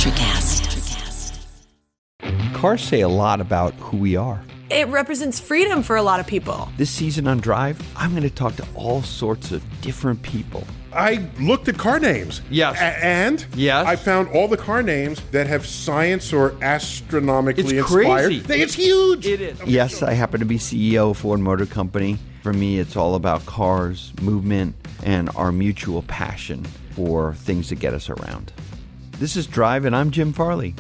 Electrocast. Cars say a lot about who we are. It represents freedom for a lot of people. This season on Drive, I'm going to talk to all sorts of different people. I looked at car names. Yes. And yes. I found all the car names that have science or astronomically it's inspired. Crazy. It's huge. It is. Yes, I happen to be CEO of Ford Motor Company. For me, it's all about cars, movement, and our mutual passion for things that get us around. This is Drive, and I'm Jim Farley.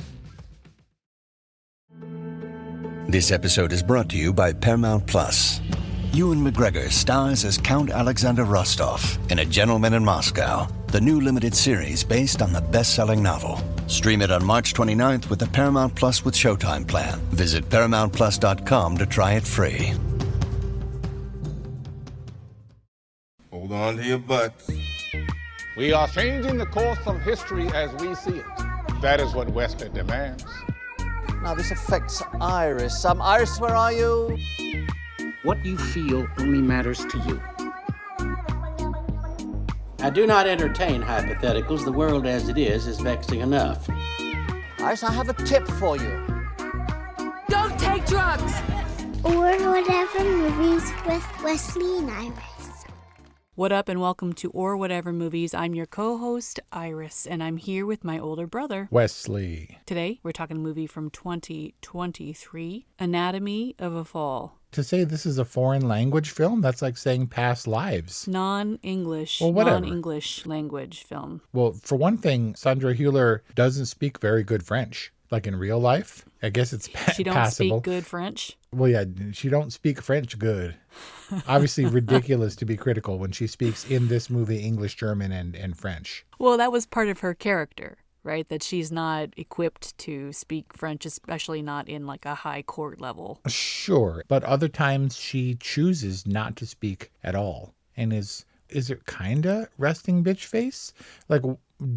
This episode is brought to you by Paramount Plus. Ewan McGregor stars as Count Alexander Rostov in A Gentleman in Moscow, the new limited series based on the best-selling novel. Stream it on March 29th with the Paramount Plus with Showtime plan. Visit ParamountPlus.com to try it free. Hold on to your butts. We are changing the course of history as we see it. That is what Western demands. Now, this affects Iris. Iris, where are you? What you feel only matters to you. I do not entertain hypotheticals. The world as it is vexing enough. Iris, I have a tip for you. Don't take drugs! Or Whatever Movies with Wesley and Iris. What up and welcome to Or Whatever Movies. I'm your co-host, Iris, and I'm here with my older brother, Wesley. Today, we're talking a movie from 2023, Anatomy of a Fall. To say this is a foreign language film, that's like saying past lives. Non-English language film. Well, for one thing, Sandra Hüller doesn't speak very good French. Like in real life, I guess it's She don't passable. Speak good French? Well, yeah, she don't speak French good. Obviously ridiculous to be critical when she speaks in this movie English, German, and French. Well, that was part of her character, right? That she's not equipped to speak French, especially not in like a high court level. Sure, but other times she chooses not to speak at all. And is it kind of resting bitch face? Like,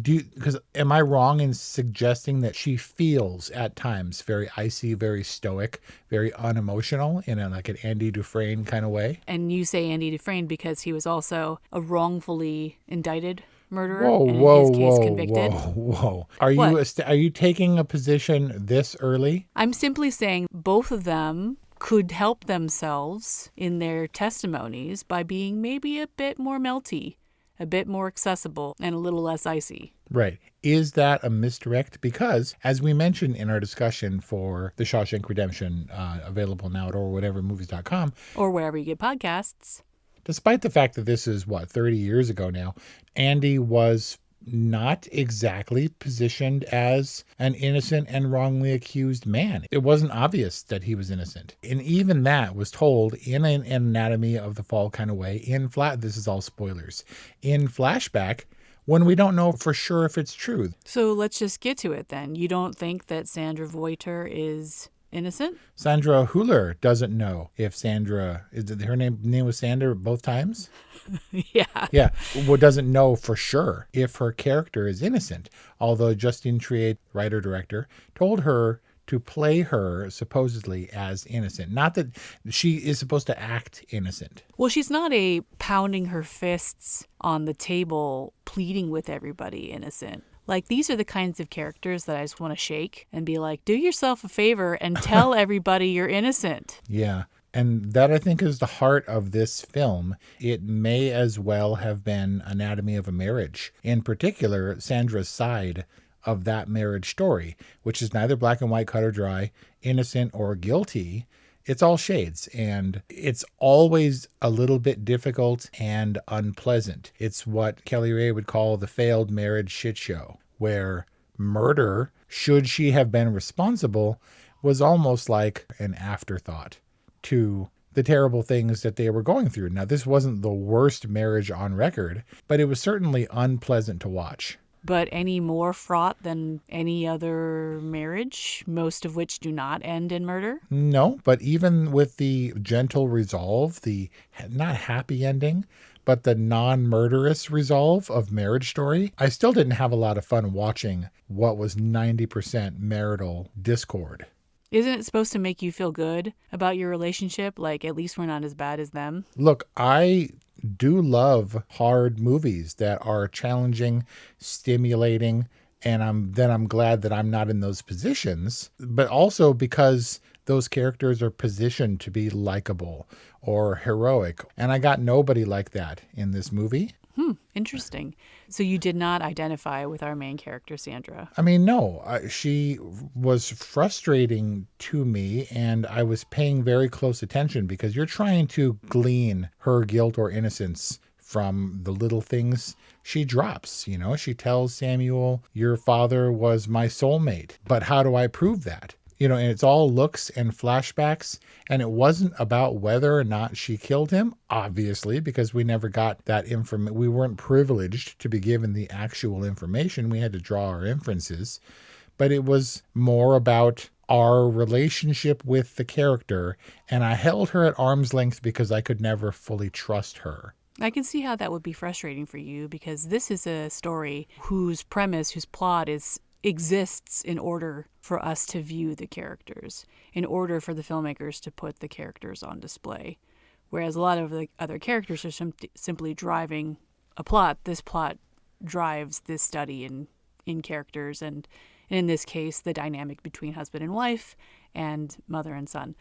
because am I wrong in suggesting that she feels at times very icy, very stoic, very unemotional in like an Andy Dufresne kind of way? And you say Andy Dufresne because he was also a wrongfully indicted murderer convicted. Whoa. Are you taking a position this early? I'm simply saying both of them could help themselves in their testimonies by being maybe a bit more melty, a bit more accessible, and a little less icy. Right. Is that a misdirect? Because, as we mentioned in our discussion for The Shawshank Redemption, available now at orwhatevermovies.com. Or wherever you get podcasts. Despite the fact that this is, 30 years ago now, Andy was not exactly positioned as an innocent and wrongly accused man. It wasn't obvious that he was innocent. And even that was told in an Anatomy of the Fall kind of way, this is all spoilers, in flashback, when we don't know for sure if it's true. So let's just get to it then. You don't think that Sandra Voiter is innocent? Sandra Hüller doesn't know if Sandra, her name was Sandra both times? Yeah. Yeah. Well, doesn't know for sure if her character is innocent. Although Justin Triet, writer-director, told her to play her supposedly as innocent. Not that she is supposed to act innocent. Well, she's not a pounding her fists on the table, pleading with everybody innocent. Like, these are the kinds of characters that I just want to shake and be like, do yourself a favor and tell everybody you're innocent. Yeah. And that, I think, is the heart of this film. It may as well have been Anatomy of a Marriage. In particular, Sandra's side of that marriage story, which is neither black and white, cut or dry, innocent or guilty. It's all shades, and it's always a little bit difficult and unpleasant. It's what Kelly Ray would call the failed marriage shit show, where murder, should she have been responsible, was almost like an afterthought to the terrible things that they were going through. Now, this wasn't the worst marriage on record, but it was certainly unpleasant to watch. But any more fraught than any other marriage, most of which do not end in murder? No, but even with the gentle resolve, the not happy ending, but the non-murderous resolve of Marriage Story, I still didn't have a lot of fun watching what was 90% marital discord. Isn't it supposed to make you feel good about your relationship? Like, at least we're not as bad as them? Look, I do love hard movies that are challenging, stimulating, And I'm glad that I'm not in those positions, but also because those characters are positioned to be likable or heroic. And I got nobody like that in this movie. Interesting. So you did not identify with our main character, Sandra? I mean, no, she was frustrating to me, and I was paying very close attention because you're trying to glean her guilt or innocence from the little things she drops. You know, she tells Samuel, your father was my soulmate, but how do I prove that? You know, and it's all looks and flashbacks. And it wasn't about whether or not she killed him, obviously, because we never got that information. We weren't privileged to be given the actual information. We had to draw our inferences. But it was more about our relationship with the character. And I held her at arm's length because I could never fully trust her. I can see how that would be frustrating for you, because this is a story whose premise, whose plot exists in order for us to view the characters, in order for the filmmakers to put the characters on display. Whereas a lot of the other characters are simply driving a plot. This plot drives this study in characters, and in this case, the dynamic between husband and wife and mother and son.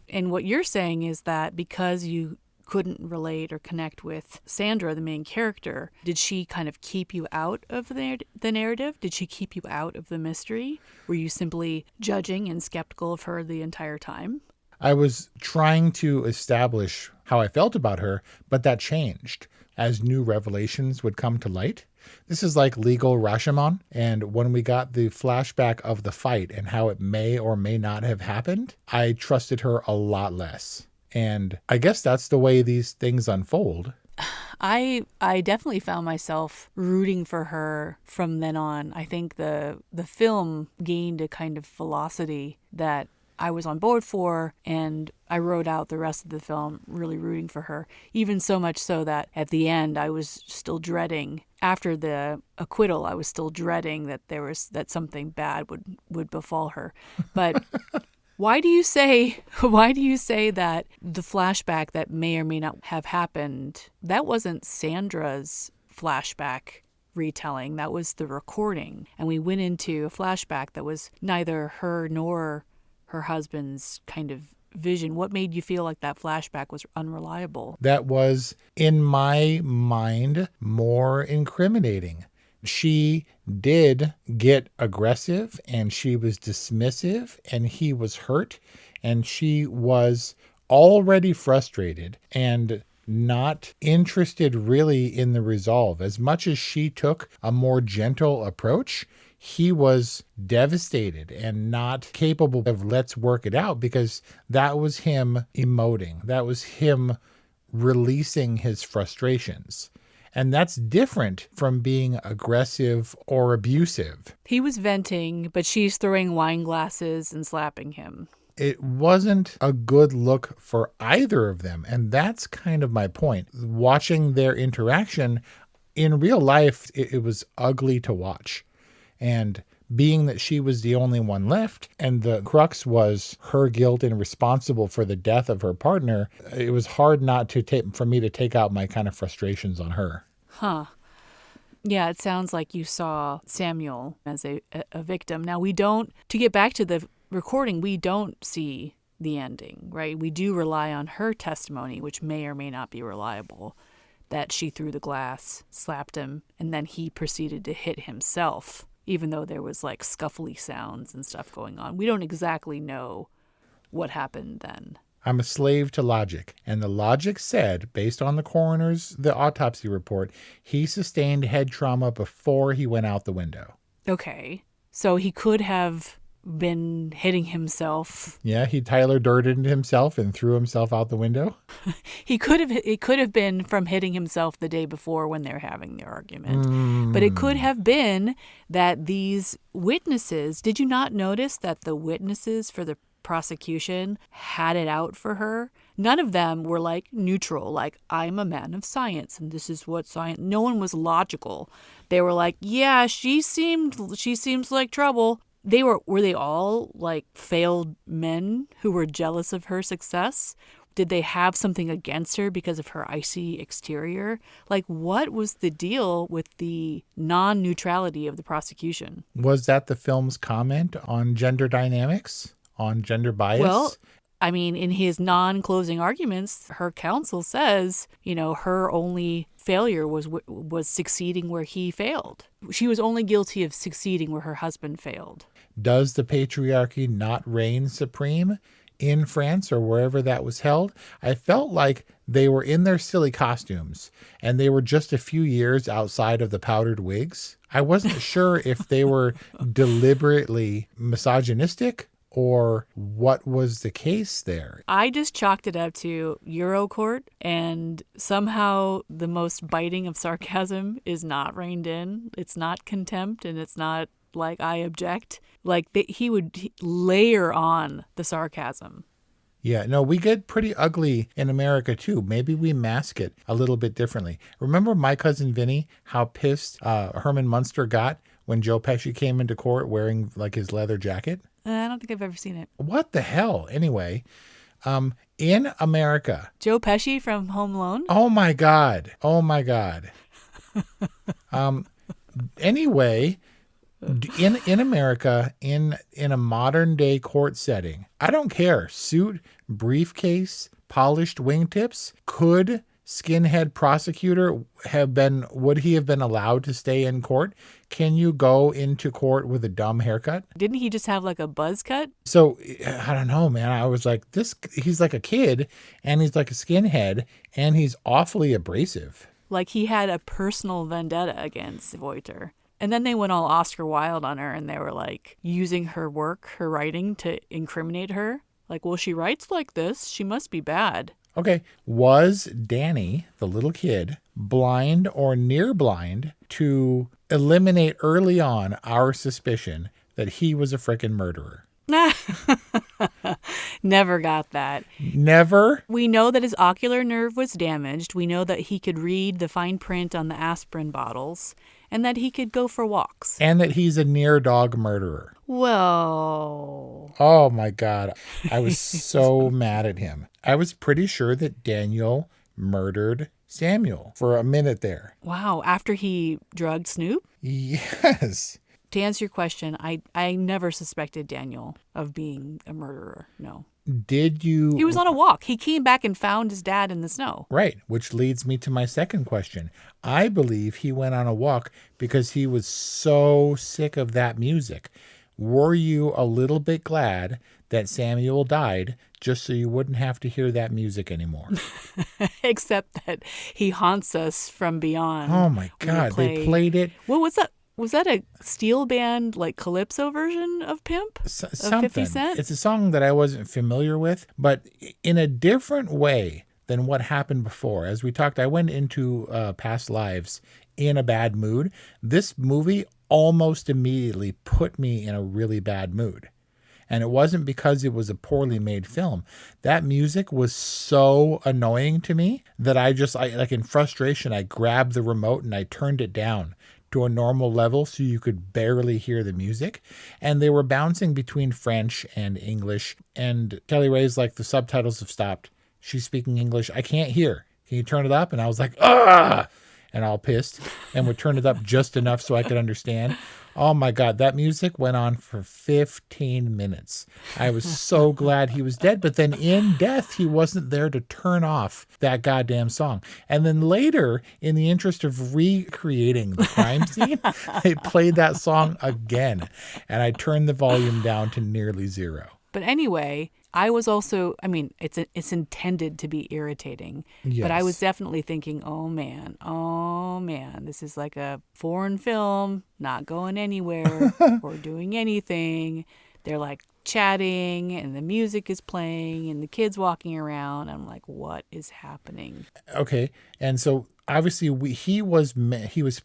And what you're saying is that because you couldn't relate or connect with Sandra, the main character, did she kind of keep you out of the narrative? Did she keep you out of the mystery? Were you simply judging and skeptical of her the entire time? I was trying to establish how I felt about her, but that changed as new revelations would come to light. This is like legal Rashomon, and when we got the flashback of the fight and how it may or may not have happened, I trusted her a lot less. And I guess that's the way these things unfold. I definitely found myself rooting for her from then on. I think the film gained a kind of velocity that I was on board for, and I wrote out the rest of the film really rooting for her, even so much so that at the end I was still dreading, after the acquittal, I was still dreading that something bad would befall her. But Why do you say that the flashback that may or may not have happened, that wasn't Sandra's flashback retelling, that was the recording. And we went into a flashback that was neither her nor her husband's kind of vision. What made you feel like that flashback was unreliable? That was, in my mind, more incriminating. She did get aggressive, and she was dismissive, and he was hurt, and she was already frustrated and not interested really in the resolve. As much as she took a more gentle approach, he was devastated and not capable of let's work it out, because that was him emoting. That was him releasing his frustrations. And that's different from being aggressive or abusive. He was venting, but she's throwing wine glasses and slapping him. It wasn't a good look for either of them. And that's kind of my point. Watching their interaction in real life, it was ugly to watch. And being that she was the only one left, and the crux was her guilt and responsible for the death of her partner, it was hard not for me to take out my kind of frustrations on her. Huh. Yeah, it sounds like you saw Samuel as a victim. Now, to get back to the recording, we don't see the ending, right? We do rely on her testimony, which may or may not be reliable, that she threw the glass, slapped him, and then he proceeded to hit himself, even though there was like scuffly sounds and stuff going on. We don't exactly know what happened then. I'm a slave to logic. And the logic said, based on the autopsy report, he sustained head trauma before he went out the window. Okay. So he could have been hitting himself. Yeah, he Tyler Durdened himself and threw himself out the window. It could have been from hitting himself the day before when they're having their argument. But it could have been that these witnesses, did you not notice that the witnesses for the prosecution had it out for her? None of them were like neutral, like I'm a man of science and this is what science. No one was logical. They were like, yeah, she seems like trouble. Were they all like failed men who were jealous of her success? Did they have something against her because of her icy exterior? Like, what was the deal with the non-neutrality of the prosecution? Was that the film's comment on gender dynamics, on gender bias? Well, I mean, in his non-closing arguments, her counsel says, her only failure was succeeding where he failed. She was only guilty of succeeding where her husband failed. Does the patriarchy not reign supreme in France or wherever that was held? I felt like they were in their silly costumes and they were just a few years outside of the powdered wigs. I wasn't sure if they were deliberately misogynistic or what was the case there. I just chalked it up to Eurocourt, and somehow the most biting of sarcasm is not reined in. It's not contempt, and it's not like I object. Like he would layer on the sarcasm. Yeah, no, we get pretty ugly in America too. Maybe we mask it a little bit differently. Remember My Cousin Vinny, how pissed Herman Munster got when Joe Pesci came into court wearing like his leather jacket? I don't think I've ever seen it. What the hell? Anyway, in America. Joe Pesci from Home Alone? Oh my God. Anyway, in America, in a modern day court setting, I don't care. Suit, briefcase, polished wingtips. Could skinhead prosecutor would he have been allowed to stay in court? Can you go into court with a dumb haircut? Didn't he just have like a buzz cut? So I don't know, man. I was like, he's like a kid and he's like a skinhead and he's awfully abrasive. Like he had a personal vendetta against Voiter. And then they went all Oscar Wilde on her and they were like using her work, her writing to incriminate her. Like, well, she writes like this. She must be bad. Okay. Was Danny, the little kid, blind or near blind to eliminate early on our suspicion that he was a frickin' murderer? Never got that. Never? We know that his ocular nerve was damaged. We know that he could read the fine print on the aspirin bottles and that he could go for walks. And that he's a near dog murderer. Well. Oh my God. I was so mad at him. I was pretty sure that Daniel murdered Samuel for a minute there. Wow. After he drugged Snoop? Yes. To answer your question, I never suspected Daniel of being a murderer. No. Did you? He was on a walk. He came back and found his dad in the snow. Right, which leads me to my second question. I believe he went on a walk because he was so sick of that music. Were you a little bit glad that Samuel died just so you wouldn't have to hear that music anymore? Except that he haunts us from beyond. Oh my God, they played it. What was that? Was that a steel band, like Calypso version of Pimp? Something. Of 50 Cent? It's a song that I wasn't familiar with, but in a different way than what happened before. As we talked, I went into past lives in a bad mood. This movie almost immediately put me in a really bad mood. And it wasn't because it was a poorly made film. That music was so annoying to me that I like in frustration, I grabbed the remote and I turned it down to a normal level so you could barely hear the music. And they were bouncing between French and English. And Kelly Ray's like, the subtitles have stopped. She's speaking English. I can't hear. Can you turn it up? And I was like, ah! And all pissed and would turn it up just enough so I could understand. Oh my God, that music went on for 15 minutes. I was so glad he was dead, but then in death, he wasn't there to turn off that goddamn song. And then later, in the interest of recreating the crime scene, they played that song again. And I turned the volume down to nearly zero. But anyway, I was also, I mean, it's intended to be irritating, yes. But I was definitely thinking, oh man, this is like a foreign film, not going anywhere or doing anything. They're like chatting and the music is playing and the kids walking around. I'm like, what is happening? Okay. And so obviously he was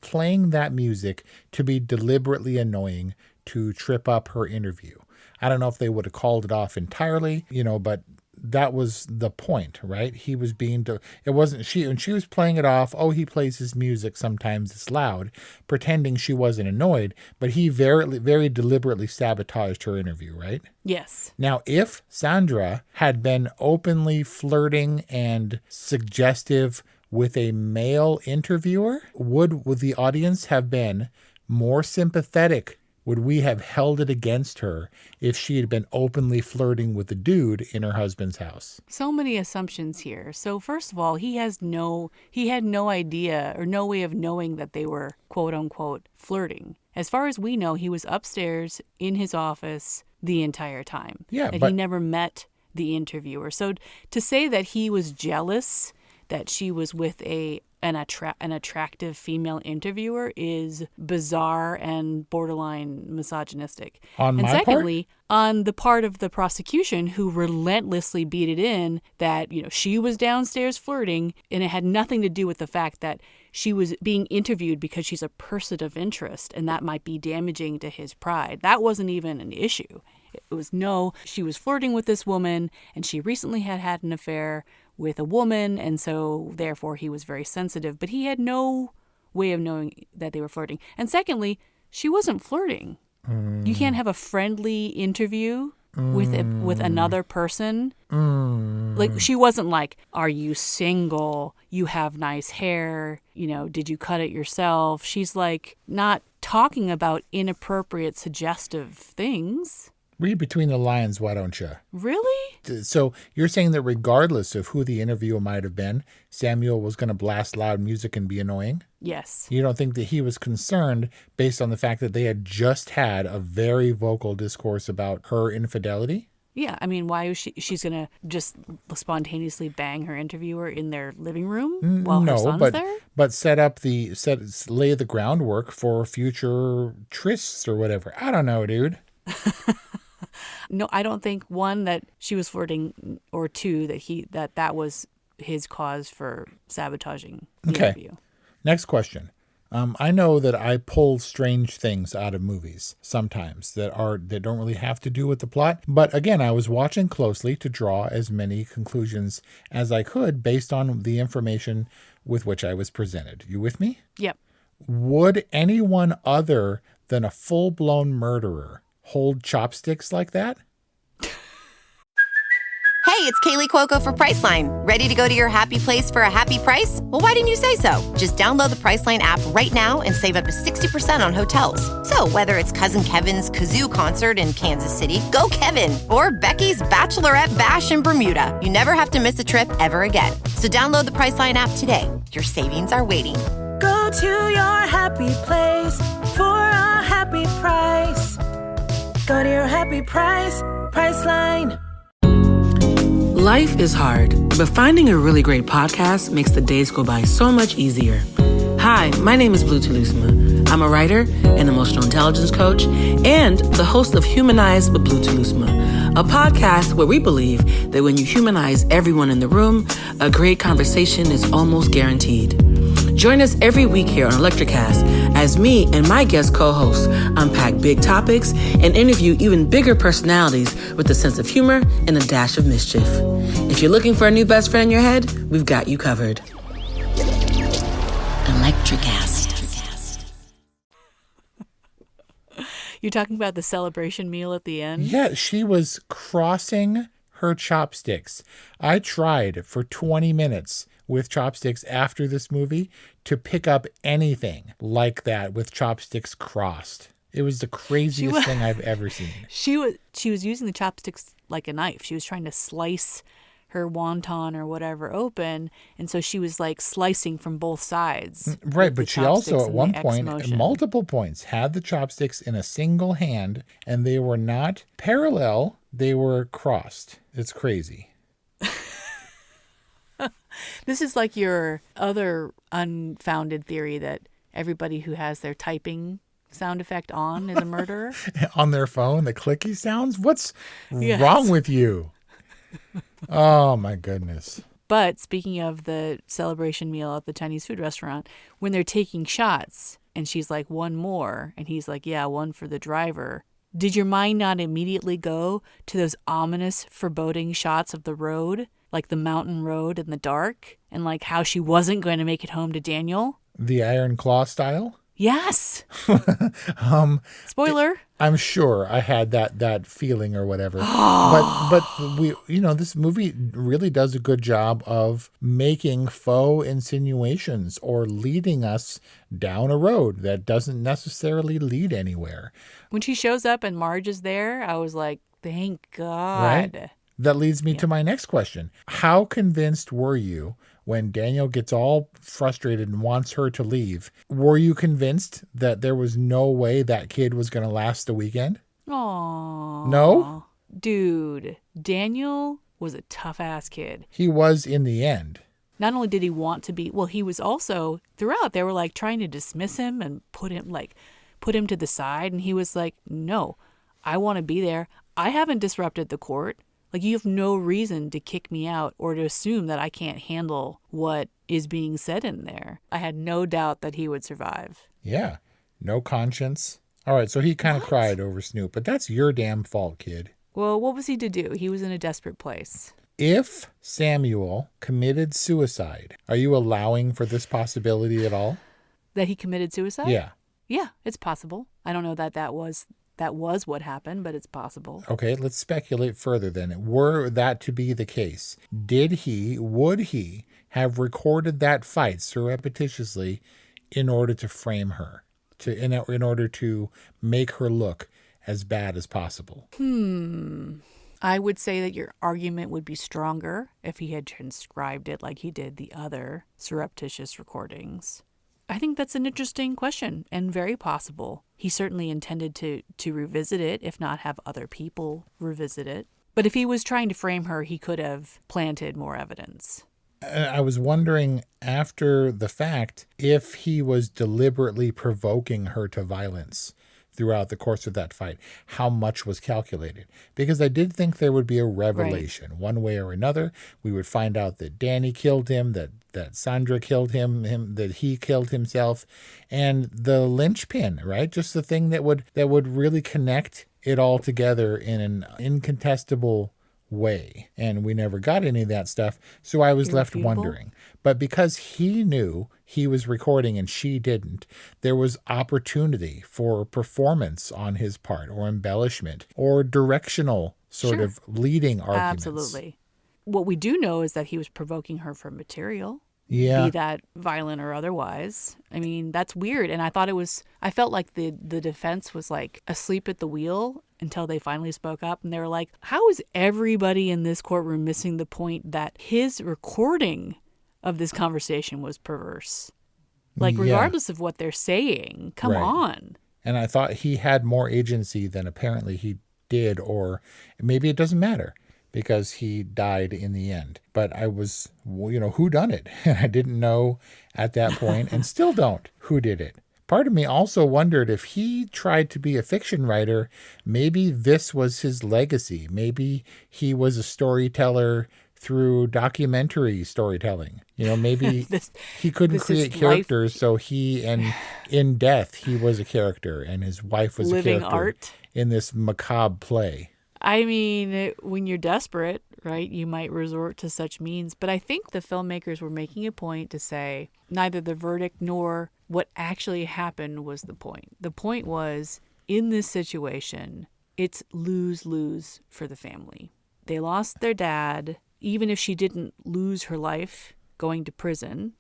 playing that music to be deliberately annoying to trip up her interview. I don't know if they would have called it off entirely, but that was the point, right? He was it wasn't she, and she was playing it off. Oh, he plays his music. Sometimes it's loud, pretending she wasn't annoyed, but he very, very deliberately sabotaged her interview, right? Yes. Now, if Sandra had been openly flirting and suggestive with a male interviewer, would the audience have been more sympathetic? Would we have held it against her if she had been openly flirting with a dude in her husband's house? So many assumptions here. So first of all, he had no idea or no way of knowing that they were quote unquote flirting. As far as we know, he was upstairs in his office the entire time. Yeah, and but he never met the interviewer. So to say that he was jealous that she was with an attractive female interviewer is bizarre and borderline misogynistic. On and my secondly, on the part of the prosecution, who relentlessly beat it in that, she was downstairs flirting, and it had nothing to do with the fact that she was being interviewed because she's a person of interest, and that might be damaging to his pride. That wasn't even an issue. It was she was flirting with this woman, and she recently had an affair with a woman, and so therefore he was very sensitive, but he had no way of knowing that they were flirting. And secondly, she wasn't flirting. You can't have a friendly interview with another person. Like, she wasn't like, are you single? You have nice hair. Did you cut it yourself? She's like not talking about inappropriate, suggestive things. Read between the lines, why don't you? Really? So you're saying that regardless of who the interviewer might have been, Samuel was going to blast loud music and be annoying? Yes. You don't think that he was concerned based on the fact that they had just had a very vocal discourse about her infidelity? Yeah, I mean, why is she's going to just spontaneously bang her interviewer in their living room while her son's there? But lay the groundwork for future trysts or whatever. I don't know, dude. No, I don't think, one, that she was flirting, or two, that was his cause for sabotaging the interview. Next question. I know that I pull strange things out of movies sometimes that don't really have to do with the plot. But again, I was watching closely to draw as many conclusions as I could based on the information with which I was presented. You with me? Yep. Would anyone other than a full-blown murderer hold chopsticks like that? Hey, it's Kaylee Cuoco for Priceline. Ready to go to your happy place for a happy price? Well, why didn't you say so? Just download the Priceline app right now and save up to 60% on hotels. So whether it's Cousin Kevin's Kazoo Concert in Kansas City, go Kevin, or Becky's Bachelorette Bash in Bermuda, you never have to miss a trip ever again. So download the Priceline app today. Your savings are waiting. Go to your happy place for a happy price. Go to your happy price, Priceline. Life is hard, but finding a really great podcast makes the days go by so much easier. Hi, my name is Blue Telusma. I'm a writer, an emotional intelligence coach, and the host of Humanize with Blue Telusma, a podcast where we believe that when you humanize everyone in the room, a great conversation is almost guaranteed. Join us every week here on Electricast as me and my guest co-hosts unpack big topics and interview even bigger personalities with a sense of humor and a dash of mischief. If you're looking for a new best friend in your head, we've got you covered. Electricast. You're talking about the celebration meal at the end? Yeah, she was crossing her chopsticks. I tried for 20 minutes with chopsticks after this movie to pick up anything like that with chopsticks crossed. It was the craziest thing I've ever seen. She was using the chopsticks like a knife. She was trying to slice her wonton or whatever open, and so she was like slicing from both sides. Right, but she also at one point, at multiple points, had the chopsticks in a single hand, and they were not parallel, they were crossed. It's crazy. This is like your other unfounded theory that everybody who has their typing sound effect on is a murderer. On their phone, the clicky sounds? What's wrong with you? Oh, my goodness. But speaking of the celebration meal at the Chinese food restaurant, when they're taking shots and she's like, one more, and he's like, yeah, one for the driver. did your mind not immediately go to those ominous, foreboding shots of the road, like the mountain road in the dark, and like how she wasn't going to make it home to Daniel? The Iron Claw style? Yes. Spoiler. I'm sure I had that feeling or whatever. but we, this movie really does a good job of making faux insinuations or leading us down a road that doesn't necessarily lead anywhere. When she shows up and Marge is there, I was like, thank God. Right? That leads me to my next question. How convinced were you when Daniel gets all frustrated and wants her to leave? Were you convinced that there was no way that kid was going to last the weekend? Aww. No? Dude, Daniel was a tough-ass kid. He was in the end. Not only did he want to be, well, he was also, throughout, they were like trying to dismiss him and put him to the side. And he was like, no, I want to be there. I haven't disrupted the court. Like, you have no reason to kick me out or to assume that I can't handle what is being said in there. I had no doubt that he would survive. Yeah. No conscience. All right, so he kind of cried over Snoop, but that's your damn fault, kid. Well, what was he to do? He was in a desperate place. If Samuel committed suicide, are you allowing for this possibility at all? That he committed suicide? Yeah. Yeah, it's possible. I don't know that was what happened, but it's possible. Okay, let's speculate further then. Were that to be the case, would he have recorded that fight surreptitiously in order to frame her, in order to make her look as bad as possible? I would say that your argument would be stronger if he had transcribed it like he did the other surreptitious recordings. I think that's an interesting question and very possible. He certainly intended to revisit it, if not have other people revisit it. But if he was trying to frame her, he could have planted more evidence. I was wondering after the fact if he was deliberately provoking her to violence throughout the course of that fight, how much was calculated. Because I did think there would be a revelation. Right. One way or another. We would find out that Danny killed him, that Sandra killed him, that he killed himself. And the linchpin, right? Just the thing that would really connect it all together in an incontestable way. And we never got any of that stuff. So I was left wondering. But because he knew he was recording and she didn't, there was opportunity for performance on his part, or embellishment, or directional sort of leading arguments. Absolutely. What we do know is that he was provoking her for material. Yeah. Be that violent or otherwise. I mean, that's weird. And I felt like the defense was like asleep at the wheel until they finally spoke up. And they were like, how is everybody in this courtroom missing the point that his recording of this conversation was perverse? Like, regardless of what they're saying, come on. And I thought he had more agency than apparently he did, or maybe it doesn't matter, because he died in the end. But I was, who done it? And I didn't know at that point, and still don't, who did it. Part of me also wondered if he tried to be a fiction writer, maybe this was his legacy. Maybe he was a storyteller through documentary storytelling. Maybe he couldn't create characters, so in death, he was a character, and his wife was living a character art in this macabre play. I mean, when you're desperate, right, you might resort to such means. But I think the filmmakers were making a point to say neither the verdict nor what actually happened was the point. The point was, in this situation, it's lose-lose for the family. They lost their dad. Even if she didn't lose her life going to prison,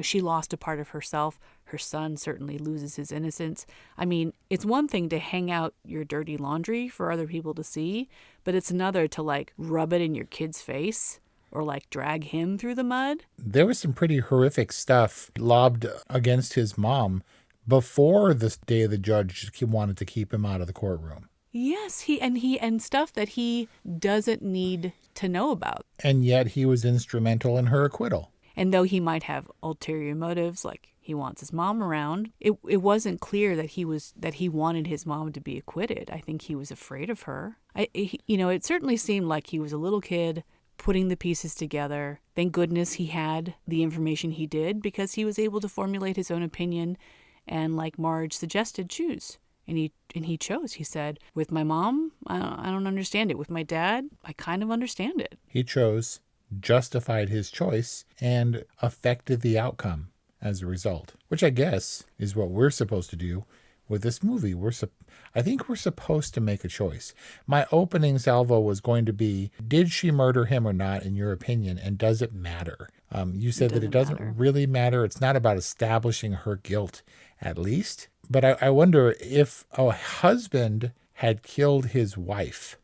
she lost a part of herself. Her son certainly loses his innocence. I mean, it's one thing to hang out your dirty laundry for other people to see, but it's another to rub it in your kid's face or drag him through the mud. There was some pretty horrific stuff lobbed against his mom before the day the judge wanted to keep him out of the courtroom. Yes, and stuff that he doesn't need to know about. And yet he was instrumental in her acquittal. And though he might have ulterior motives, like he wants his mom around, it wasn't clear that he wanted his mom to be acquitted. I think he was afraid of her. It certainly seemed like he was a little kid putting the pieces together. Thank goodness he had the information he did, because he was able to formulate his own opinion and, like Marge suggested, choose. And he chose. He said, with my mom, I don't understand it. With my dad, I kind of understand it. He chose, justified his choice, and affected the outcome as a result, which I guess is what we're supposed to do with this movie. I think we're supposed to make a choice. My opening salvo was going to be, did she murder him or not, in your opinion, and does it matter? You said that it doesn't really matter. It's not about establishing her guilt, at least. But I wonder if a husband had killed his wife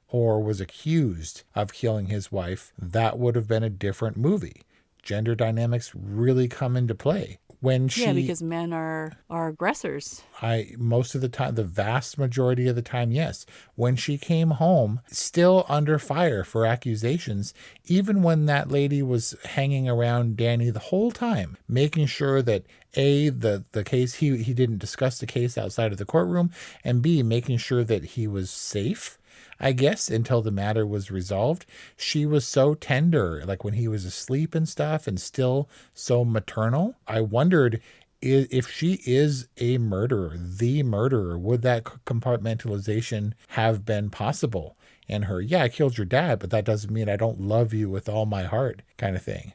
or was accused of killing his wife, that would have been a different movie. Gender dynamics really come into play. Because men are aggressors. Most of the time, the vast majority of the time, yes. When she came home, still under fire for accusations, even when that lady was hanging around Danny the whole time, making sure that A, the case, he didn't discuss the case outside of the courtroom, and B, making sure that he was safe, I guess, until the matter was resolved. She was so tender, like when he was asleep and stuff, and still so maternal. I wondered if she is a murderer, the murderer, would that compartmentalization have been possible? And her, I killed your dad, but that doesn't mean I don't love you with all my heart kind of thing.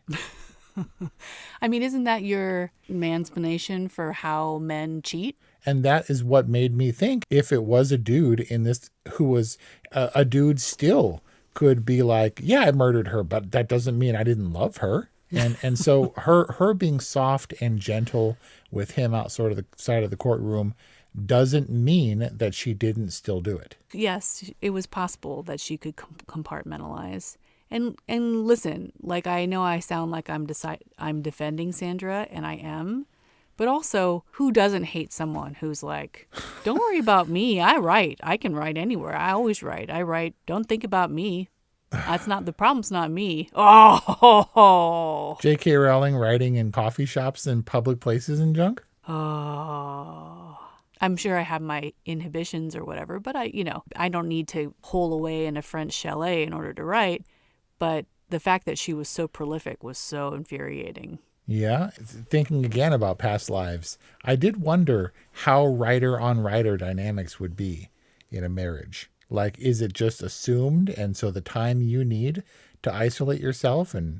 I mean, isn't that your mansplaination for how men cheat? And that is what made me think, if it was a dude in this who was a dude, still could be like, I murdered her, but that doesn't mean I didn't love her. And so her being soft and gentle with him outside of the courtroom doesn't mean that she didn't still do it. Yes, it was possible that she could compartmentalize. And listen, like, I know I sound like I'm defending Sandra, and I am. But also, who doesn't hate someone who's like, don't worry about me. I write. I can write anywhere. I always write. I write. Don't think about me. The problem's not me. Oh. J.K. Rowling writing in coffee shops and public places and junk? Oh. I'm sure I have my inhibitions or whatever, but I don't need to hole away in a French chalet in order to write. But the fact that she was so prolific was so infuriating. Yeah, thinking again about past lives, I did wonder how writer-on-writer dynamics would be in a marriage. Like, is it just assumed, and so the time you need to isolate yourself and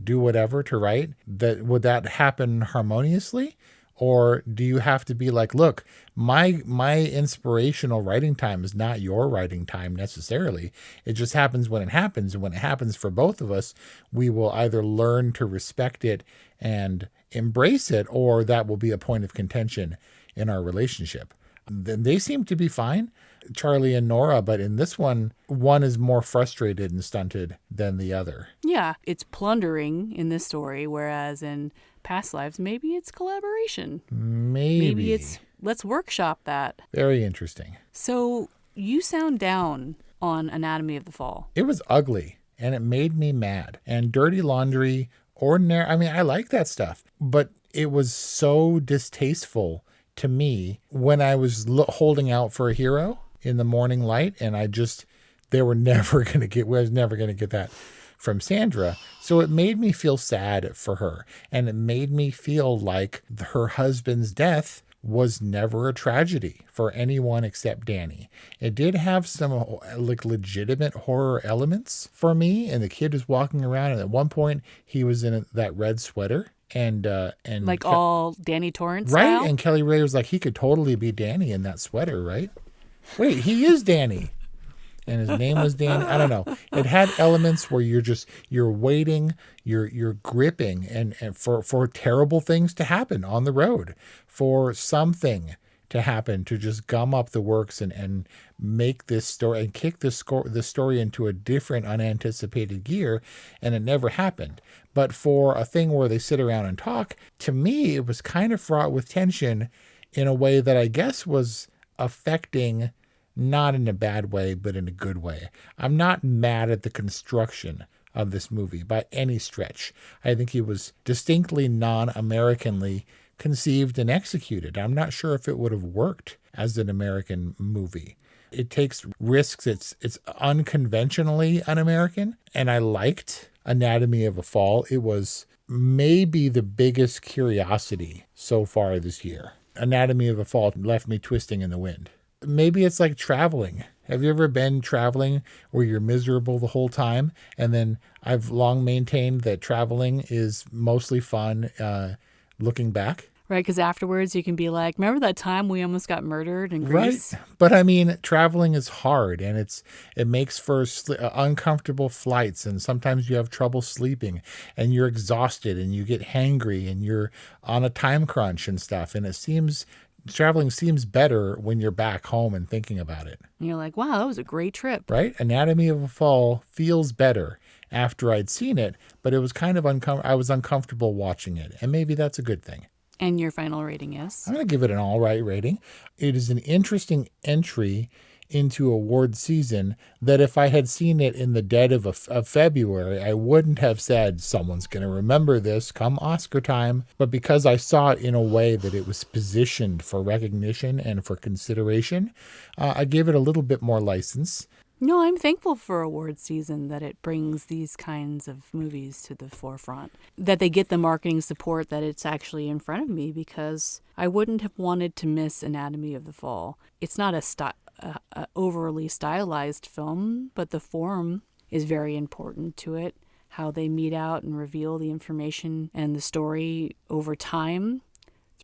do whatever to write, would that happen harmoniously? Or do you have to be like, look, my inspirational writing time is not your writing time necessarily. It just happens when it happens. And when it happens for both of us, we will either learn to respect it and embrace it, or that will be a point of contention in our relationship. Then they seem to be fine, Charlie and Nora, but in this one is more frustrated and stunted than the other. Yeah, it's plundering in this story, whereas in past lives, maybe it's collaboration. Maybe it's, let's workshop that. Very interesting. So you sound down on Anatomy of the Fall. It was ugly, and it made me mad. And Dirty Laundry, ordinary, I mean, I like that stuff, but it was so distasteful to me when I was holding out for a hero in the morning light, and I was never going to get that from Sandra. So it made me feel sad for her, and it made me feel like her husband's death was never a tragedy for anyone except Danny. It did have some like legitimate horror elements for me, and the kid was walking around, and at one point he was in that red sweater. And like all Danny Torrance right style? And Kelly Ray was like, he could totally be Danny in that sweater, right? Wait, he is Danny, and his name was Danny. I don't know. It had elements where you're waiting, you're gripping, and for terrible things to happen on the road, for something to happen to just gum up the works and make this story and kick the story into a different unanticipated gear, and it never happened. But for a thing where they sit around and talk, to me, it was kind of fraught with tension in a way that I guess was affecting, not in a bad way, but in a good way. I'm not mad at the construction of this movie by any stretch. I think it was distinctly non-Americanly conceived and executed. I'm not sure if it would have worked as an American movie. It takes risks. It's unconventionally un-American, and I liked Anatomy of a Fall. It was maybe the biggest curiosity so far this year. Anatomy of a Fall left me twisting in the wind. Maybe it's like traveling. Have you ever been traveling where you're miserable the whole time? And then I've long maintained that traveling is mostly fun looking back. Right, because afterwards you can be like, remember that time we almost got murdered in Greece? Right. But I mean, traveling is hard, and it makes for uncomfortable flights, and sometimes you have trouble sleeping, and you're exhausted, and you get hangry, and you're on a time crunch and stuff. And traveling seems better when you're back home and thinking about it. And you're like, wow, that was a great trip. Right? Anatomy of a Fall feels better after I'd seen it, but it was kind of I was uncomfortable watching it, and maybe that's a good thing. And your final rating is? I'm going to give it an all right rating. It is an interesting entry into award season that if I had seen it in the dead of February, I wouldn't have said someone's going to remember this come Oscar time. But because I saw it in a way that it was positioned for recognition and for consideration, I gave it a little bit more license. No, I'm thankful for award season that it brings these kinds of movies to the forefront, that they get the marketing support that it's actually in front of me, because I wouldn't have wanted to miss Anatomy of the Fall. It's not a overly stylized film, but the form is very important to it, how they meet out and reveal the information and the story over time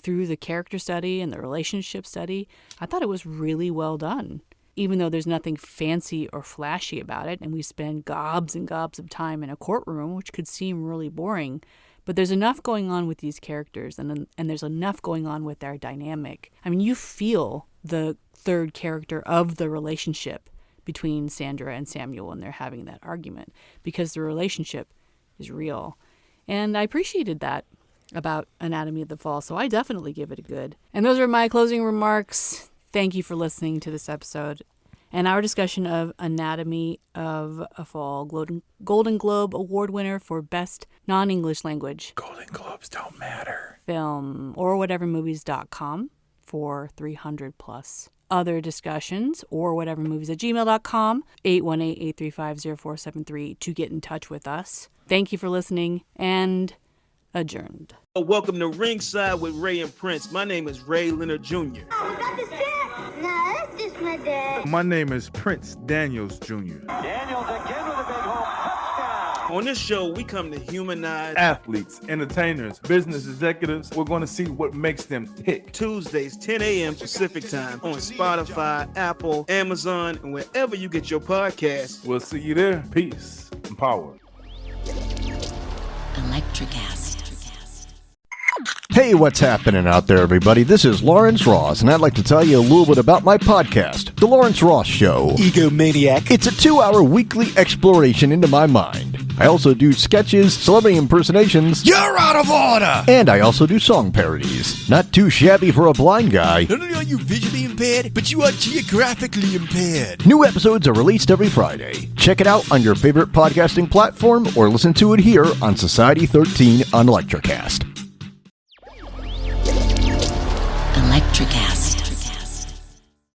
through the character study and the relationship study. I thought it was really well done. Even though there's nothing fancy or flashy about it, and we spend gobs and gobs of time in a courtroom, which could seem really boring, but there's enough going on with these characters, and there's enough going on with their dynamic. I mean, you feel the third character of the relationship between Sandra and Samuel when they're having that argument, because the relationship is real. And I appreciated that about Anatomy of the Fall, so I definitely give it a good. And those are my closing remarks. Thank you for listening to this episode and our discussion of Anatomy of a Fall, Golden Globe Award winner for Best Non-English Language. Golden Globes don't matter. Film, orwhatevermovies.com for 300 plus other discussions, orwhatevermovies@gmail.com, 818-835-0473 to get in touch with us. Thank you for listening, and adjourned. Welcome to Ringside with Ray and Prince. My name is Ray Leonard Jr. Oh, is that the set? No, that's just my dad. My name is Prince Daniels Jr. Daniels again with a big home touchdown. On this show, we come to humanize athletes, entertainers, business executives. We're going to see what makes them tick. Tuesdays, 10 a.m. Pacific time on Spotify, Apple, Amazon, and wherever you get your podcasts. We'll see you there. Peace and power. Electric acid. Hey, what's happening out there, everybody? This is Lawrence Ross, and I'd like to tell you a little bit about my podcast, The Lawrence Ross Show. Egomaniac. It's a 2-hour weekly exploration into my mind. I also do sketches, celebrity impersonations. You're out of order! And I also do song parodies. Not too shabby for a blind guy. Not only are you visually impaired, but you are geographically impaired. New episodes are released every Friday. Check it out on your favorite podcasting platform or listen to it here on Society 13 on Electrocast. Electric acid.